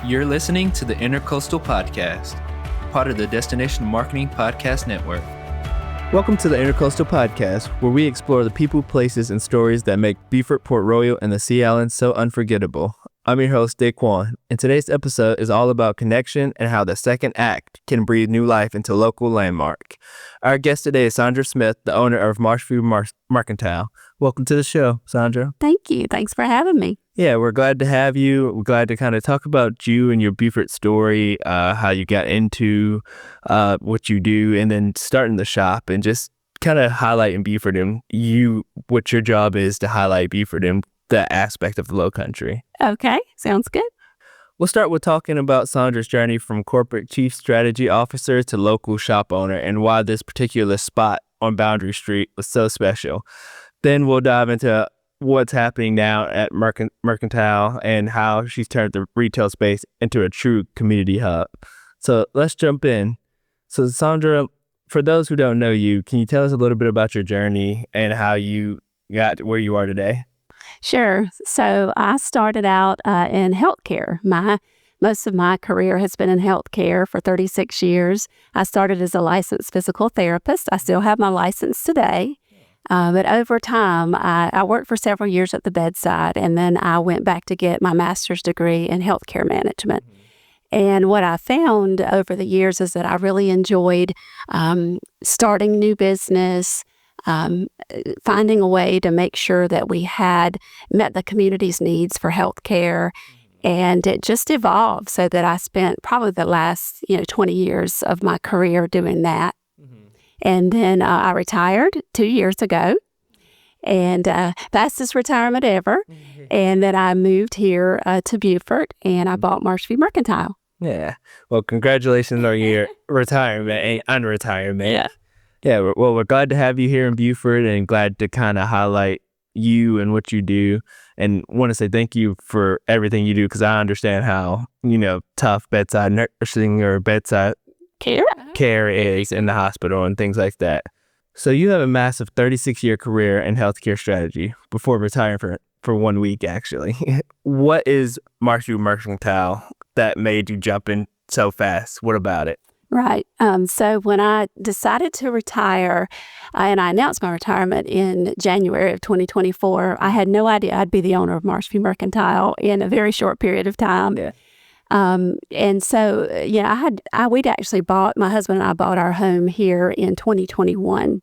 You're listening to the Intercoastal Podcast, part of the Destination Marketing Podcast Network. Welcome to the Intercoastal Podcast, where we explore the people, places, and stories that make Beaufort, Port Royal, and the Sea Islands so unforgettable. I'm your host, Daquan, and today's episode is all about connection and how the second act can breathe new life into a local landmark. Our guest today is Sondra Smith, the owner of Marshview Mercantile. Welcome to the show, Sondra. Thank you. Thanks for having me. Yeah, we're glad to have you. We're glad to kind of talk about you and your Beaufort story, how you got into what you do, and then starting the shop and just kind of highlighting Beaufort and what your job is to highlight Beaufort and the aspect of the Low Country. Okay, sounds good. We'll start with talking about Sondra's journey from corporate chief strategy officer to local shop owner and why this particular spot on Boundary Street was so special. Then we'll dive into what's happening now at Mercantile and how she's turned the retail space into a true community hub. So let's jump in. So Sondra, for those who don't know you, can you tell us a little bit about your journey and how you got to where you are today? Sure. So I started out in healthcare. Most of my career has been in healthcare for 36 years. I started as a licensed physical therapist. I still have my license today. But over time, I worked for several years at the bedside, and then I went back to get my master's degree in healthcare management. And what I found over the years is that I really enjoyed starting new business, finding a way to make sure that we had met the community's needs for healthcare. And it just evolved so that I spent probably the last 20 years of my career doing that. And then I retired 2 years ago, and fastest retirement ever. And then I moved here to Beaufort, and I bought Marshview Mercantile. Yeah. Well, congratulations on your retirement and unretirement. Yeah. Yeah. Well, we're glad to have you here in Beaufort and glad to kind of highlight you and what you do. And want to say thank you for everything you do, because I understand how, tough bedside nursing or bedside care is in the hospital and things like that. So you have a massive 36-year career in healthcare strategy before retiring for 1 week, actually. What is Marshview Mercantile that made you jump in so fast? What about it? Right. So when I decided to retire, and I announced my retirement in January of 2024, I had no idea I'd be the owner of Marshview Mercantile in a very short period of time. Yeah. And so, we'd actually my husband and I bought our home here in 2021.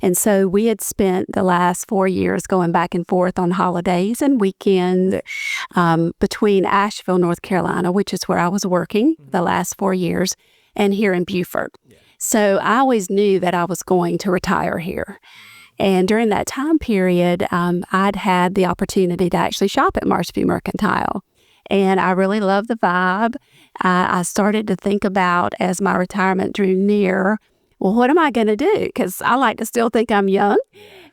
And so we had spent the last 4 years going back and forth on holidays and weekends between Asheville, North Carolina, which is where I was working the last 4 years, and here in Beaufort. Yeah. So I always knew that I was going to retire here. And during that time period, I'd had the opportunity to actually shop at Marshview Mercantile. And I really loved the vibe. I started to think about, as my retirement drew near, well, what am I going to do? Because I like to still think I'm young.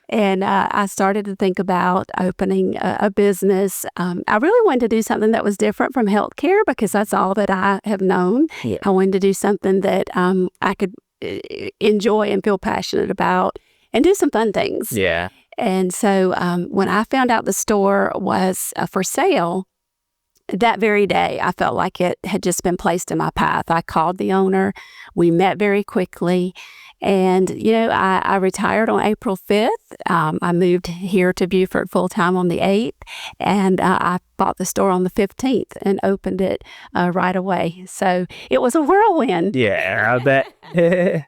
And I started to think about opening a business. I really wanted to do something that was different from healthcare, because that's all that I have known. Yeah. I wanted to do something that I could enjoy and feel passionate about and do some fun things. Yeah. And so when I found out the store was for sale, that very day, I felt like it had just been placed in my path. I called the owner. We met very quickly. And, I retired on April 5th. I moved here to Beaufort full-time on the 8th. And I bought the store on the 15th and opened it right away. So it was a whirlwind. Yeah, I bet.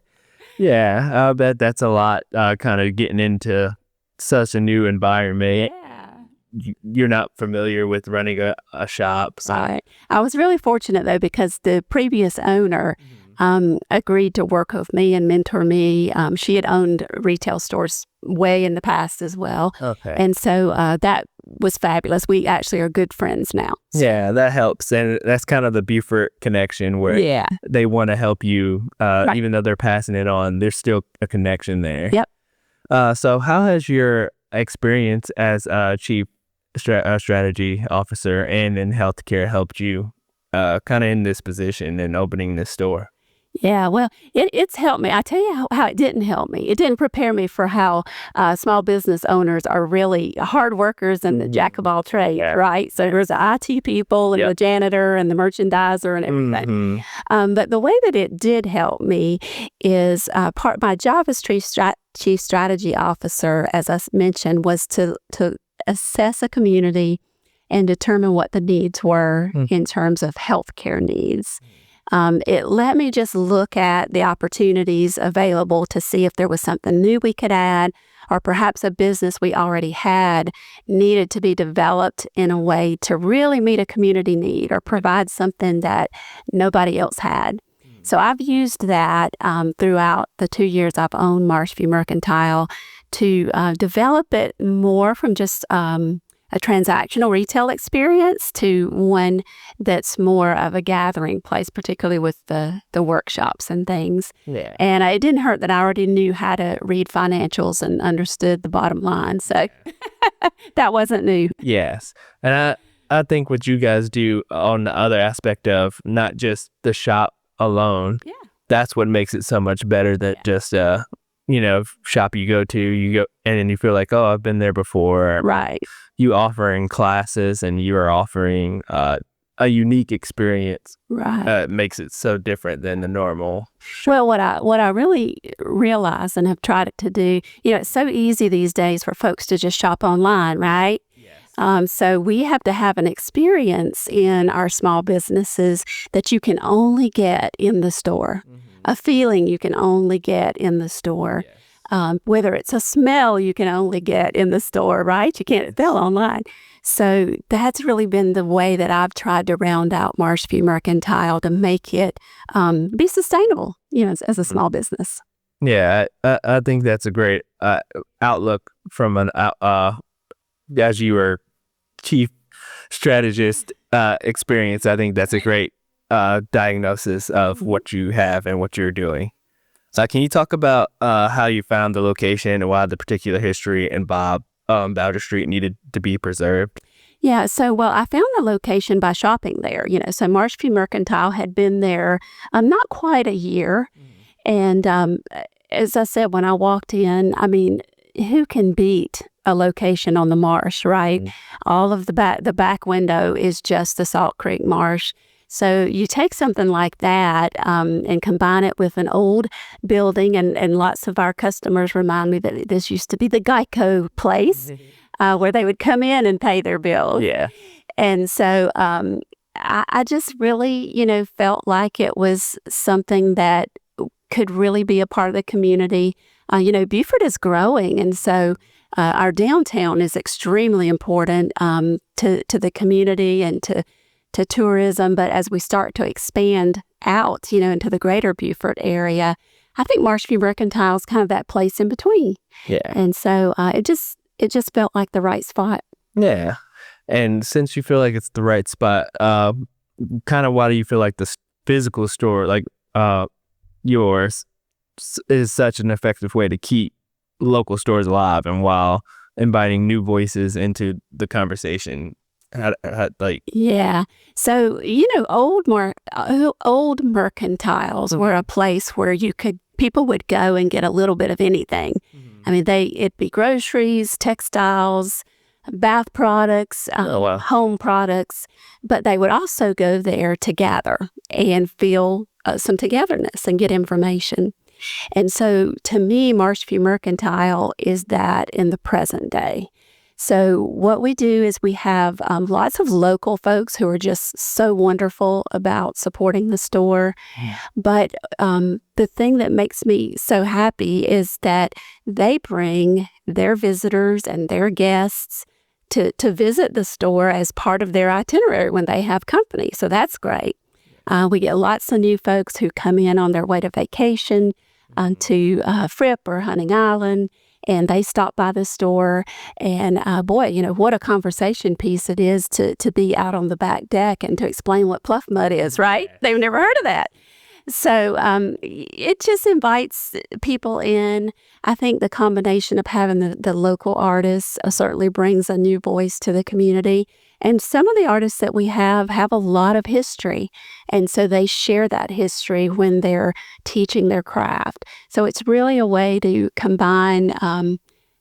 Yeah, I bet that's a lot, kind of getting into such a new environment. Yeah. You're not familiar with running a shop. So. Right. I was really fortunate, though, because the previous owner agreed to work with me and mentor me. She had owned retail stores way in the past as well. Okay. And so that was fabulous. We actually are good friends now. Yeah, that helps. And that's kind of the Beaufort connection where they want to help you, right. Even though they're passing it on, there's still a connection there. Yep. So how has your experience as a chief strategy officer and in healthcare helped you kind of in this position and opening this store? Yeah, well, it's helped me. I tell you how it didn't help me. It didn't prepare me for how small business owners are really hard workers and the jack of all trades, right? So there's the IT people and the janitor and the merchandiser and everything. But the way that it did help me is my job as Chief Strategy Officer, as I mentioned, was to assess a community and determine what the needs were in terms of healthcare needs. It let me just look at the opportunities available to see if there was something new we could add, or perhaps a business we already had needed to be developed in a way to really meet a community need or provide something that nobody else had. So I've used that throughout the 2 years I've owned Marshview Mercantile to develop it more from just a transactional retail experience to one that's more of a gathering place, particularly with the workshops and things. Yeah. And it didn't hurt that I already knew how to read financials and understood the bottom line. So that wasn't new. Yes. And I think what you guys do on the other aspect of not just the shop alone, that's what makes it so much better than just shop you go and then you feel like, oh, I've been there before. Right. You offering classes and you are offering a unique experience. Right. Makes it so different than the normal. Well, what I really realize and have tried to do, it's so easy these days for folks to just shop online, right? Yes. So we have to have an experience in our small businesses that you can only get in the store, a feeling you can only get in the store. Yes. Whether it's a smell you can only get in the store, right? You can't smell online. So that's really been the way that I've tried to round out Marshview Mercantile to make it be sustainable, as a small business. Yeah, I think that's a great outlook from an as you were chief strategist experience. I think that's a great diagnosis of what you have and what you're doing. So can you talk about how you found the location and why the particular history and Bowder Street needed to be preserved? Yeah, so, I found the location by shopping there, so Marshview Mercantile had been there not quite a year. And as I said, when I walked in, I mean, who can beat a location on the marsh, right? All of the back window is just the Salt Creek Marsh. So you take something like that and combine it with an old building, and lots of our customers remind me that this used to be the Geico place where they would come in and pay their bills. Yeah. And so I just really, felt like it was something that could really be a part of the community. Beaufort is growing, and so our downtown is extremely important to the community and to tourism. But as we start to expand out, into the greater Beaufort area, I think Marshview Mercantile is kind of that place in between. Yeah. And so it just felt like the right spot. Yeah. And since you feel like it's the right spot, kind of why do you feel like the physical store, like yours, is such an effective way to keep local stores alive and while inviting new voices into the conversation? Yeah. So, old mercantiles were a place where people would go and get a little bit of anything. I mean, it'd be groceries, textiles, bath products, home products, but they would also go there to gather and feel some togetherness and get information. And so to me, Marshview Mercantile is that in the present day. So what we do is we have lots of local folks who are just so wonderful about supporting the store. But the thing that makes me so happy is that they bring their visitors and their guests to visit the store as part of their itinerary when they have company. So that's great. We get lots of new folks who come in on their way to vacation to Fripp or Hunting Island, and they stop by the store. And boy, what a conversation piece it is to be out on the back deck and to explain what pluff mud is, right? They've never heard of that. So it just invites people in. I think the combination of having the local artists certainly brings a new voice to the community. And some of the artists that we have a lot of history. And so they share that history when they're teaching their craft. So it's really a way to combine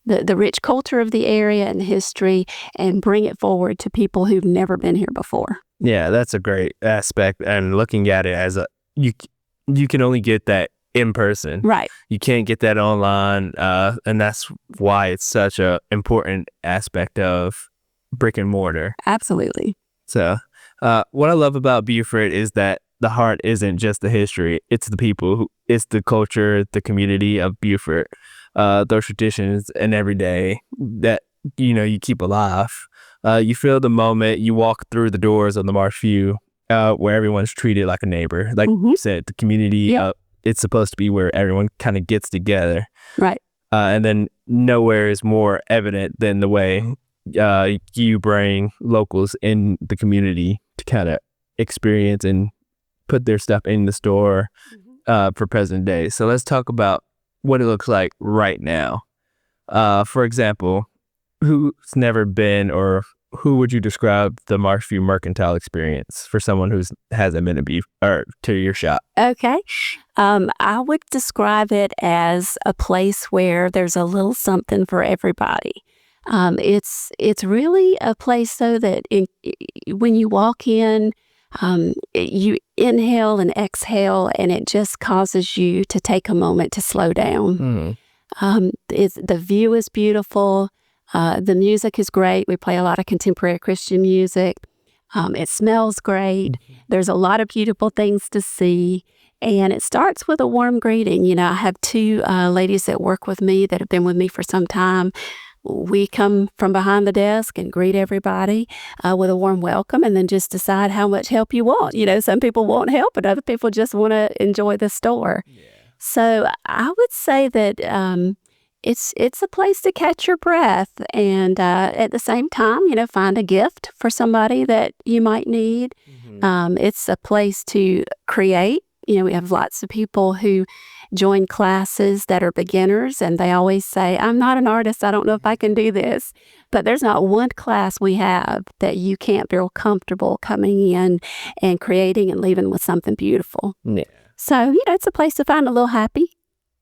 the rich culture of the area and history and bring it forward to people who've never been here before. Yeah, that's a great aspect. And looking at it as you can only get that in person. Right. You can't get that online. And that's why it's such a important aspect of brick and mortar. Absolutely. So what I love about Beaufort is that the heart isn't just the history. It's the people. It's the culture, the community of Beaufort, those traditions and every day that, you keep alive. You feel the moment you walk through the doors of the Marshview where everyone's treated like a neighbor. Like you said, the community, it's supposed to be where everyone kind of gets together. Right. And then nowhere is more evident than the way you bring locals in the community to kind of experience and put their stuff in the store for present day. So let's talk about what it looks like right now. For example, who's never been, or who would you describe the Marshview Mercantile experience for someone who hasn't been to your shop? Okay. I would describe it as a place where there's a little something for everybody. It's really a place so that when you walk in, you inhale and exhale, and it just causes you to take a moment to slow down. The view is beautiful. The music is great. We play a lot of contemporary Christian music. It smells great. There's a lot of beautiful things to see. And it starts with a warm greeting. I have two ladies that work with me that have been with me for some time. We come from behind the desk and greet everybody with a warm welcome, and then just decide how much help you want. Some people want help, and other people just want to enjoy the store. Yeah. So I would say that it's a place to catch your breath, and at the same time, find a gift for somebody that you might need. It's a place to create. We have lots of people who join classes that are beginners, and they always say, I'm not an artist. I don't know if I can do this. But there's not one class we have that you can't feel comfortable coming in and creating and leaving with something beautiful. Yeah. So, it's a place to find a little happy.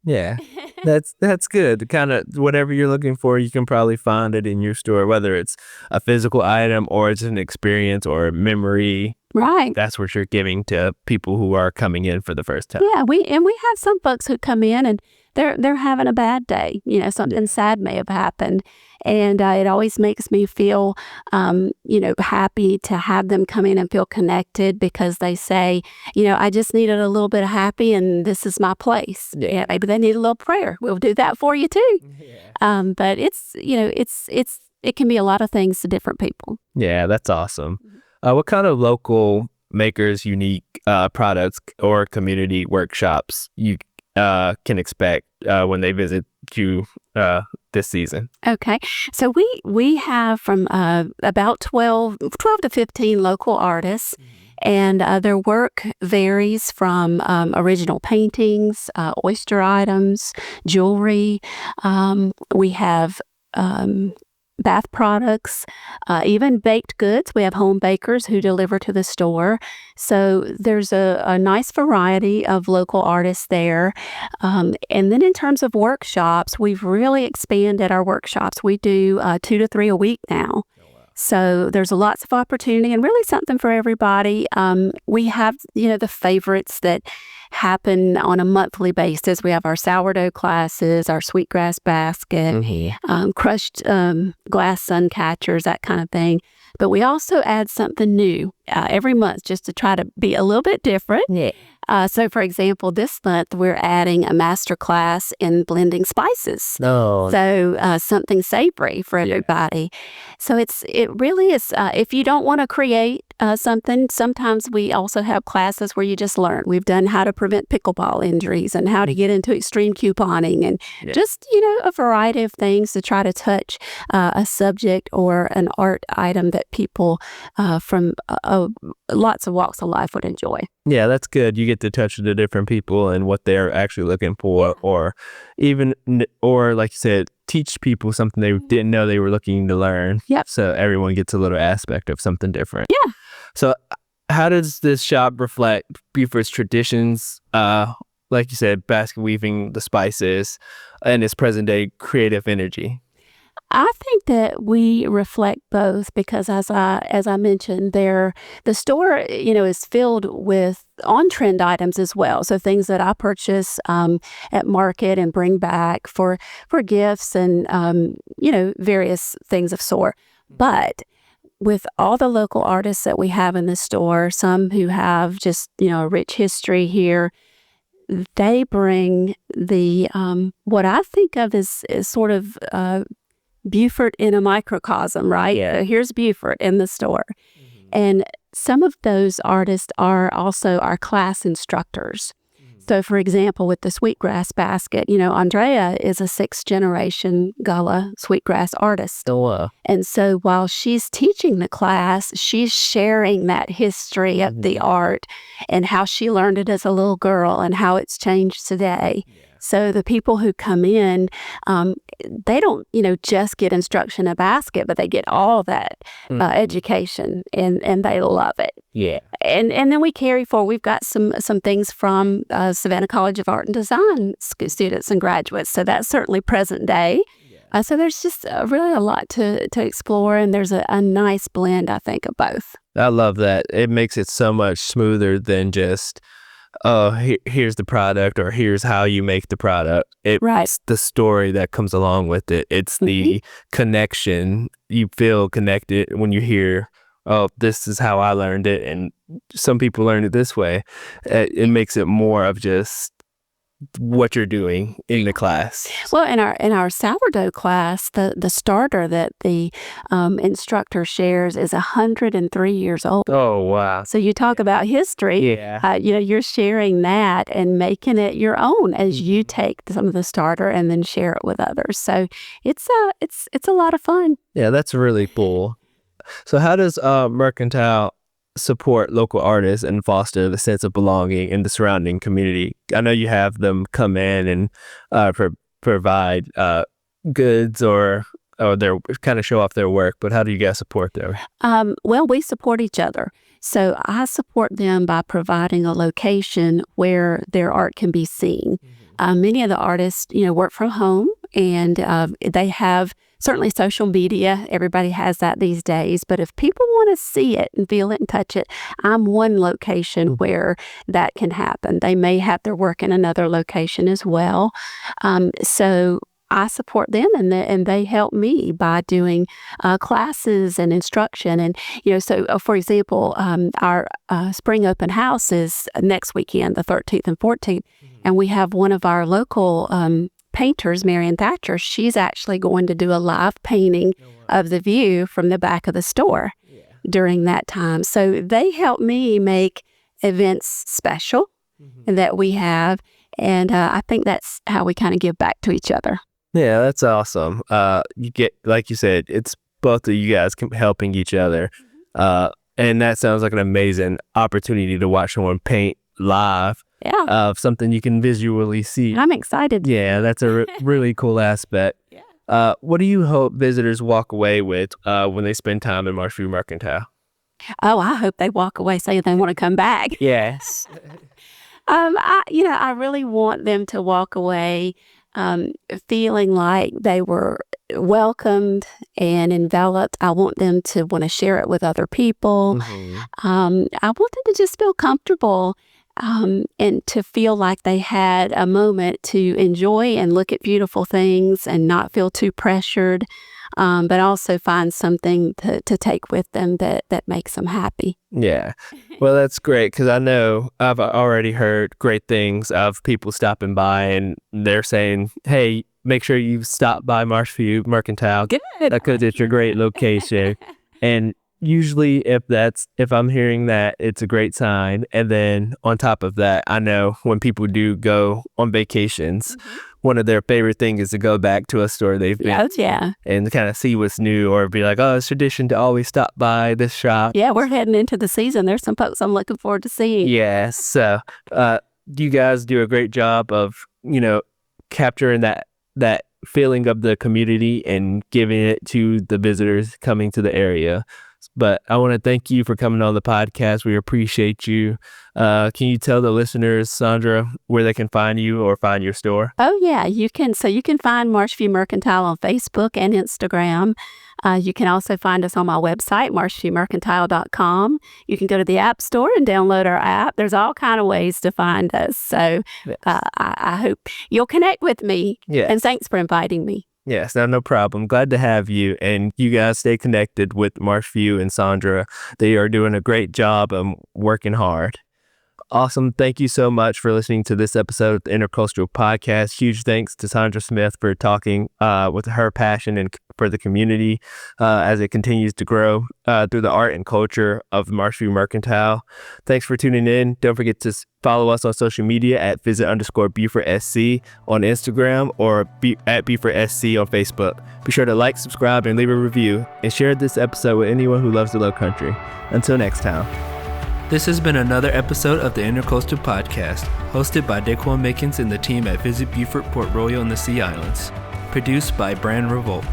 Yeah, that's good. Kind of whatever you're looking for, you can probably find it in your store, whether it's a physical item or it's an experience or a memory. Right. That's what you're giving to people who are coming in for the first time. Yeah, we have some folks who come in and they're having a bad day. Something sad may have happened, and it always makes me feel, happy to have them come in and feel connected, because they say, I just needed a little bit of happy, and this is my place. Yeah, maybe they need a little prayer. We'll do that for you too. Yeah. But it can be a lot of things to different people. Yeah, that's awesome. What kind of local makers, unique products, or community workshops you can expect when they visit you this season? Okay. So we have from about 12 to 15 local artists, and their work varies from original paintings, oyster items, jewelry. We have bath products, even baked goods. We have home bakers who deliver to the store. So there's a nice variety of local artists there. And then in terms of workshops, we've really expanded our workshops. We do 2 to 3 a week now. So there's lots of opportunity and really something for everybody. We have, the favorites that happen on a monthly basis. We have our sourdough classes, our sweetgrass basket, crushed glass sun catchers, that kind of thing. But we also add something new every month just to try to be a little bit different. Yeah. So, for example, this month we're adding a master class in blending spices. Oh. So something savory for everybody. So it really is, if you don't want to create something. Sometimes we also have classes where you just learn. We've done how to prevent pickleball injuries and how to get into extreme couponing and just, a variety of things to try to touch a subject or an art item that people from lots of walks of life would enjoy. Yeah, that's good. You get to touch the different people and what they're actually looking for, or like you said, teach people something they didn't know they were looking to learn. Yep. So everyone gets a little aspect of something different. Yeah. So how does this shop reflect Beaufort's traditions? Like you said, basket weaving, the spices, and its present day creative energy. I think that we reflect both because, as I mentioned, the store is filled with on-trend items as well. So things that I purchase at market and bring back for gifts and various things of sort. But with all the local artists that we have in the store, some who have just a rich history here, they bring the what I think of as sort of Beaufort in a microcosm, right? Yeah. Here's Beaufort in the store. And some of those artists are also our class instructors. So, for example, with the sweetgrass basket, Andrea is a 6th generation Gullah sweetgrass artist. And so while she's teaching the class, she's sharing that history of the art and how she learned it as a little girl and how it's changed today. So the people who come in, they don't, just get instruction a basket, but they get all that education, and they love it. Yeah. And then we carry forward. We've got some things from Savannah College of Art and Design students and graduates. So that's certainly present day. So there's just really a lot to explore, and there's a nice blend, I think, of both. I love that. It makes it so much smoother than just, here's the product or here's how you make the product. It's the story that comes along with it. It's the connection. You feel connected when you hear, oh, this is how I learned it, and some people learn it this way. It makes it more of just what you're doing in the class. Well, in our sourdough class, the starter that the instructor shares is 103 years old. Oh, wow. So you talk about history. Yeah. You're sharing that and making it your own as you take some of the starter and then share it with others. So it's a lot of fun. Yeah, that's really cool. So how does Mercantile support local artists and foster the sense of belonging in the surrounding community? I know you have them come in and provide goods or their kind of show off their work, but how do you guys support them? Well, we support each other. So I support them by providing a location where their art can be seen. Many of the artists, work from home, and they have certainly social media. Everybody has that these days. But if people want to see it and feel it and touch it, I'm one location where that can happen. They may have their work in another location as well. So I support them, and they help me by doing classes and instruction. And, so for example, our spring open house is next weekend, the 13th and 14th. And we have one of our local painters, Marian Thatcher. She's actually going to do a live painting of the view from the back of the store during that time. So they help me make events special that we have. And I think that's how we kind of give back to each other. Yeah, that's awesome. You get, like you said, it's both of you guys helping each other. And that sounds like an amazing opportunity to watch someone paint live. Yeah. Of something you can visually see. I'm excited. Yeah, that's a really cool aspect. What do you hope visitors walk away with when they spend time in Marshview Mercantile? Oh, I hope they walk away saying they want to come back. Yes. I really want them to walk away feeling like they were welcomed and enveloped. I want them to want to share it with other people. I want them to just feel comfortable and to feel like they had a moment to enjoy and look at beautiful things and not feel too pressured, but also find something to take with them that makes them happy. Yeah. Well, that's great, because I know I've already heard great things of people stopping by and they're saying, hey, make sure you stop by Marshview Mercantile. Good. Because it's a great location. And usually if I'm hearing that, it's a great sign. And then on top of that, I know when people do go on vacations, one of their favorite things is to go back to a store they've been and kind of see what's new, or be like, oh, it's tradition to always stop by this shop. Yeah, we're heading into the season. There's some folks I'm looking forward to seeing. Yeah, so you guys do a great job of, capturing that feeling of the community and giving it to the visitors coming to the area. But I want to thank you for coming on the podcast. We appreciate you. Can you tell the listeners, Sondra, where they can find you or find your store? Oh, yeah, you can. So you can find Marshview Mercantile on Facebook and Instagram. You can also find us on my website, marshviewmercantile.com. You can go to the App Store and download our app. There's all kind of ways to find us. So I hope you'll connect with me. Yes. And thanks for inviting me. Yes, no problem. Glad to have you. And you guys stay connected with Marshview and Sondra. They are doing a great job and working hard. Awesome. Thank you so much for listening to this episode of the Intercultural Podcast. Huge thanks to Sondra Smith for talking with her passion and for the community as it continues to grow through the art and culture of Marshview Mercantile. Thanks for tuning in. Don't forget to follow us on social media at visit_Beaufort_SC on Instagram or at Beaufort_SC on Facebook. Be sure to like, subscribe, and leave a review, and share this episode with anyone who loves the Low Country. Until next time. This has been another episode of the Intercoastal Podcast, hosted by Daquan Mickens and the team at Visit Beaufort, Port Royal, and the Sea Islands. Produced by Revolt.